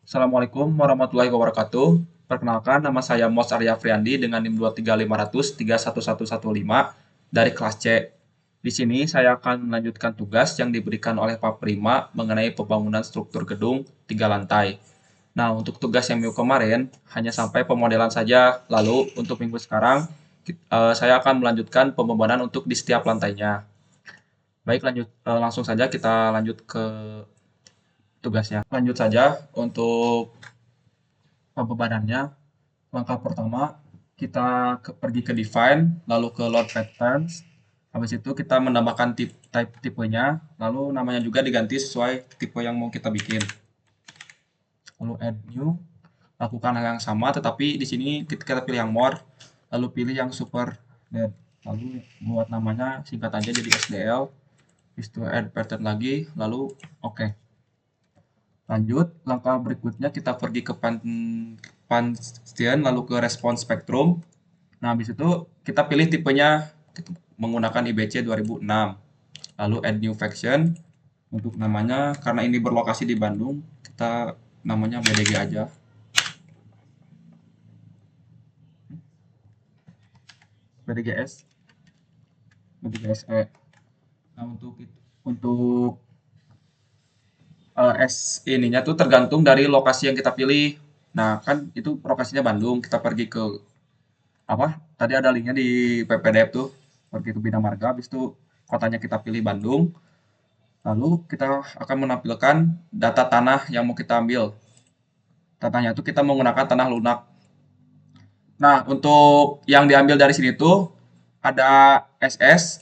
Assalamualaikum warahmatullahi wabarakatuh. Perkenalkan, nama saya Mos Arya Friandi dengan NIM 23500 31115 dari kelas C. Di sini saya akan melanjutkan tugas yang diberikan oleh Pak Prima mengenai pembangunan struktur gedung 3 lantai. Nah, untuk tugas yang minggu kemarin hanya sampai pemodelan saja. Lalu untuk minggu sekarang saya akan melanjutkan pembebanan untuk di setiap lantainya. Baik, langsung saja kita lanjut ke tugasnya. Lanjut saja untuk pembebanannya. Langkah pertama, kita pergi ke define, lalu ke load patterns. Habis itu kita menambahkan type tipenya, lalu namanya juga diganti sesuai tipe yang mau kita bikin. Lalu add new, lakukan hal yang sama, tetapi di sini kita pilih yang more, lalu pilih yang super dead. Lalu buat namanya singkat aja jadi SDL. Habis itu add pattern lagi, lalu oke. Lanjut, langkah berikutnya kita pergi ke Panstian, lalu ke response spectrum. Nah, habis itu kita pilih tipenya menggunakan IBC 2006. Lalu add new faction. Untuk namanya, karena ini berlokasi di Bandung, kita namanya BDG aja. BDGS, BDGSE. Nah, untuk S ininya tuh tergantung dari lokasi yang kita pilih. Nah, kan itu lokasinya Bandung, kita pergi ke apa? Tadi ada linknya di PPDF tuh, pergi ke Bina Marga, habis itu kotanya kita pilih Bandung. Lalu kita akan menampilkan data tanah yang mau kita ambil. Datanya itu kita menggunakan tanah lunak. Nah, untuk yang diambil dari sini tuh ada SS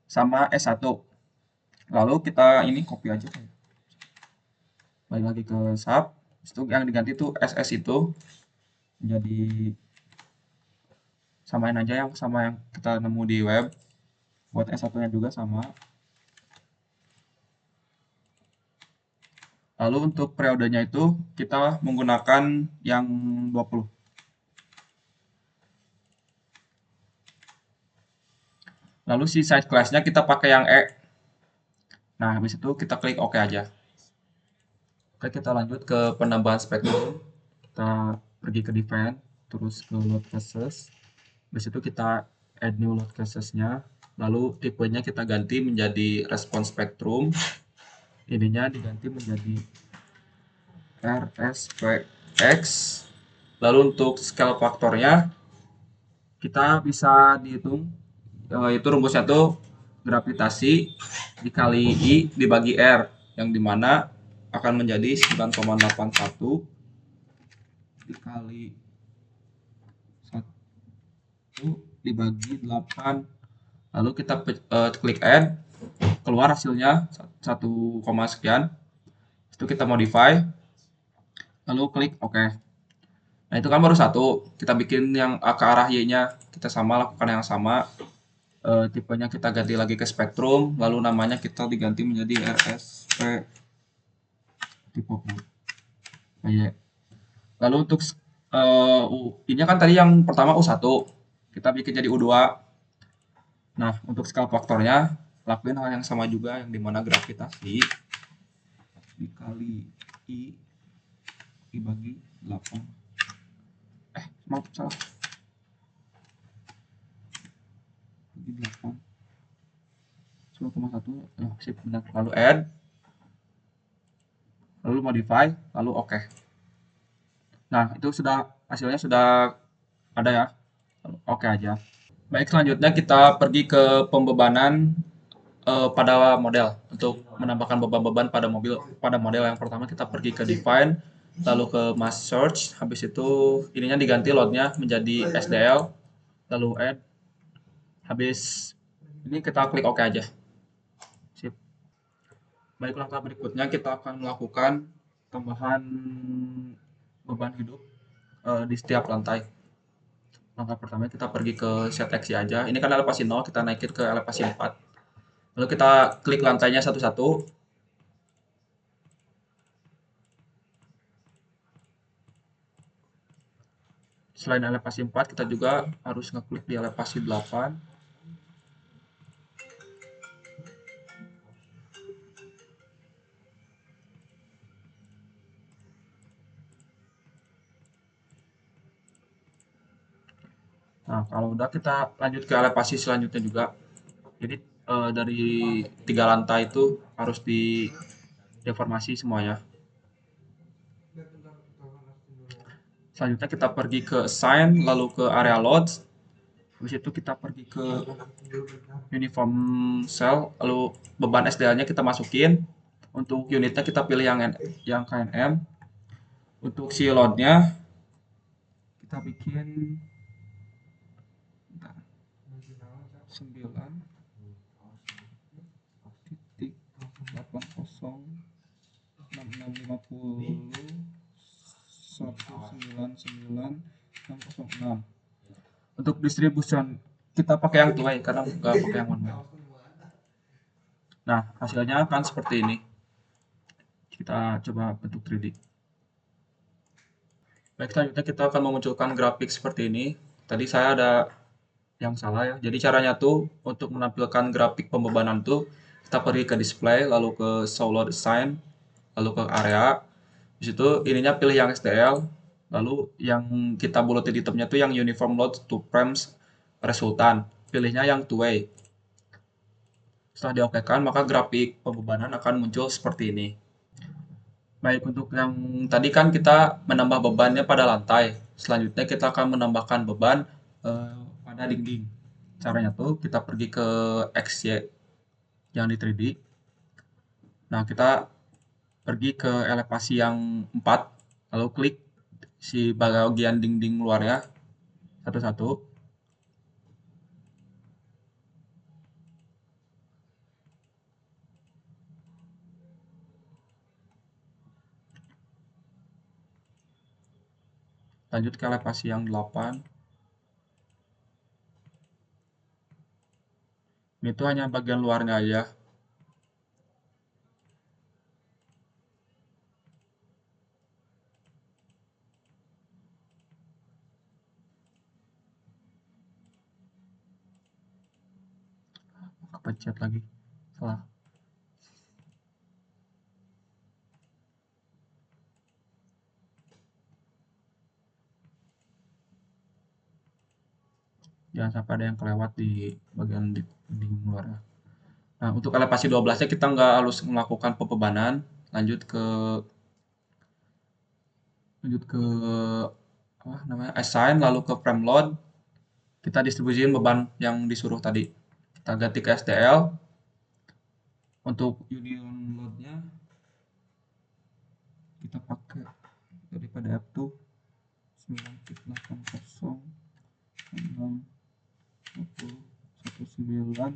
sama S1. Lalu kita ini copy aja. Balik lagi ke sub. Itu yang diganti tuh SS itu menjadi samain aja yang sama yang kita nemu di web. Buat S1-nya juga sama. Lalu untuk periodenya itu kita menggunakan yang 20. Lalu si side class-nya kita pakai yang E. Nah, habis itu kita klik OK aja. Oke, kita lanjut ke penambahan spektrum. Kita pergi ke define, terus ke load cases. Habis itu kita add new load cases-nya. Lalu tipenya kita ganti menjadi response spectrum. Ininya diganti menjadi RSPX. Lalu untuk scale faktornya kita bisa dihitung, itu rumusnya tuh gravitasi dikali I dibagi R, yang dimana akan menjadi 9,81 dikali 1 dibagi 8. Lalu kita klik add, keluar hasilnya 1, sekian. Itu kita modify, lalu klik OK. Nah, itu kan baru satu. Kita bikin yang ke arah Y-nya, kita sama lakukan yang sama. Tipenya kita ganti lagi ke spektrum, lalu namanya kita diganti menjadi RSP tipe U. Lalu untuk ini kan tadi yang pertama U1, kita bikin jadi U2. Nah, untuk skala faktornya lakuin hal yang sama juga, yang dimana gravitasi dikali I dibagi 8. Maaf, salah. Bagi 8. 9,1. Sip, benar. Lalu add, lalu modify, lalu oke. Nah, itu sudah hasilnya sudah ada ya. Oke aja. Baik, selanjutnya kita pergi ke pembebanan pada model. Untuk menambahkan beban-beban pada model yang pertama kita pergi ke define, lalu ke mass search, habis itu ininya diganti loadnya menjadi SDL, lalu add, habis ini kita klik OK aja. Sip. Baik, langkah berikutnya kita akan melakukan tambahan beban hidup di setiap lantai. Langkah pertama kita pergi ke set aksi aja. Ini kan elevasi 0, kita naikin ke elevasi 4. Lalu kita klik lantainya satu-satu. Selain elevasi 4, kita juga harus ngeklik di elevasi 8. Nah, kalau udah kita lanjut ke elevasi selanjutnya juga. Jadi dari 3 lantai itu harus dideformasi semuanya. Selanjutnya kita pergi ke assign, lalu ke area loads. Habis itu kita pergi ke uniform cell, lalu beban SDL-nya kita masukin. Untuk unitnya kita pilih yang KNM. Untuk si load-nya kita bikin bentar, 9 titik 80 6650 199606. Untuk distribution kita pakai yang tuai karena nggak pakai yang manual. Nah, hasilnya akan seperti ini. Kita coba bentuk 3D. Baik, selanjutnya kita akan memunculkan grafik seperti ini. Tadi saya ada yang salah ya. Jadi caranya tuh untuk menampilkan grafik pembebanan tuh kita pergi ke display, lalu ke show load assign, lalu ke area. Di situ ininya pilih yang STL, lalu yang kita buletin itemnya tuh yang uniform load to frames resultan. Pilihnya yang two way. Setelah diokekan, maka grafik pembebanan akan muncul seperti ini. Baik, untuk yang tadi kan kita menambah bebannya pada lantai. Selanjutnya kita akan menambahkan beban pada dinding. Caranya tuh kita pergi ke XY yang di 3D. Nah, kita pergi ke elevasi yang 4, lalu klik si bagian dinding luarnya satu-satu. Lanjut ke elevasi yang 8. Ini tuh hanya bagian luarnya aja. Kepencet lagi. Salah. Jangan sampai ada yang kelewat di bagian dinding luarnya. Nah, untuk elevasi 12-nya kita nggak harus melakukan pembebanan. Lanjut ke apa namanya? Assign, lalu ke frame load. Kita distribusiin beban yang disuruh tadi. Kita ganti ke STL. Untuk union load-nya kita pakai daripada F2 9.80 6 20 19 9606.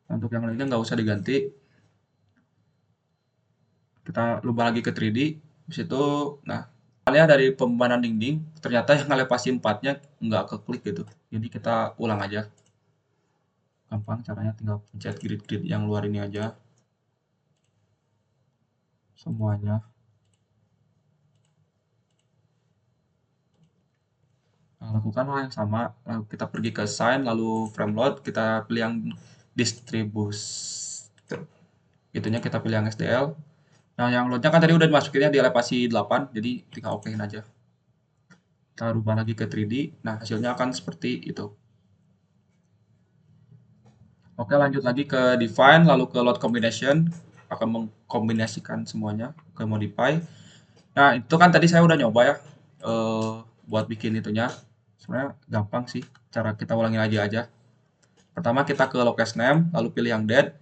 Untuk yang lainnya nggak usah diganti. Kita ubah lagi ke 3D. Habis itu, nah, soalnya dari pembebanan dinding, ternyata yang elevasi 4-nya nggak keklik gitu. Jadi kita ulang aja. Gampang caranya, tinggal pencet grid-grid yang luar ini aja. Semuanya. Nah, lakukan hal yang sama. Lalu kita pergi ke sign, lalu frame load, kita pilih yang distribute. Itunya kita pilih yang SDL. Nah, yang loadnya kan tadi udah dimasukinnya di elevasi 8, jadi tinggal okein aja. Kita rubah lagi ke 3D. Nah, hasilnya akan seperti itu. Oke, lanjut lagi ke define, lalu ke load combination. Akan mengkombinasikan semuanya ke modify. Nah, itu kan tadi saya udah nyoba ya. Buat bikin itunya. Sebenarnya gampang sih. Cara kita ulangin aja. Pertama kita ke location name, lalu pilih yang dead.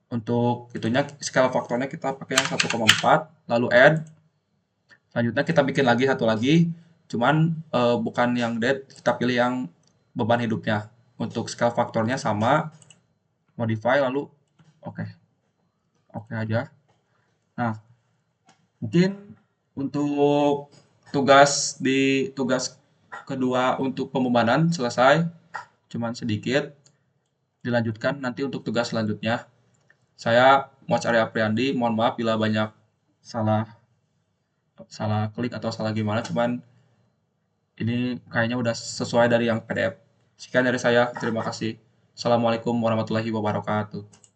Untuk itunya scale faktornya kita pakai yang 1,4, lalu add. Selanjutnya kita bikin lagi satu lagi, cuman bukan yang dead, kita pilih yang beban hidupnya. Untuk scale faktornya sama, modify lalu oke. Oke aja. Nah, mungkin untuk tugas kedua untuk pembebanan selesai, cuman sedikit. Dilanjutkan nanti untuk tugas selanjutnya. Saya Muhammad Arya Apriandi, mohon maaf bila banyak salah salah klik atau salah gimana, cuman ini kayaknya udah sesuai dari yang PDF. Sekian dari saya, terima kasih. Assalamualaikum warahmatullahi wabarakatuh.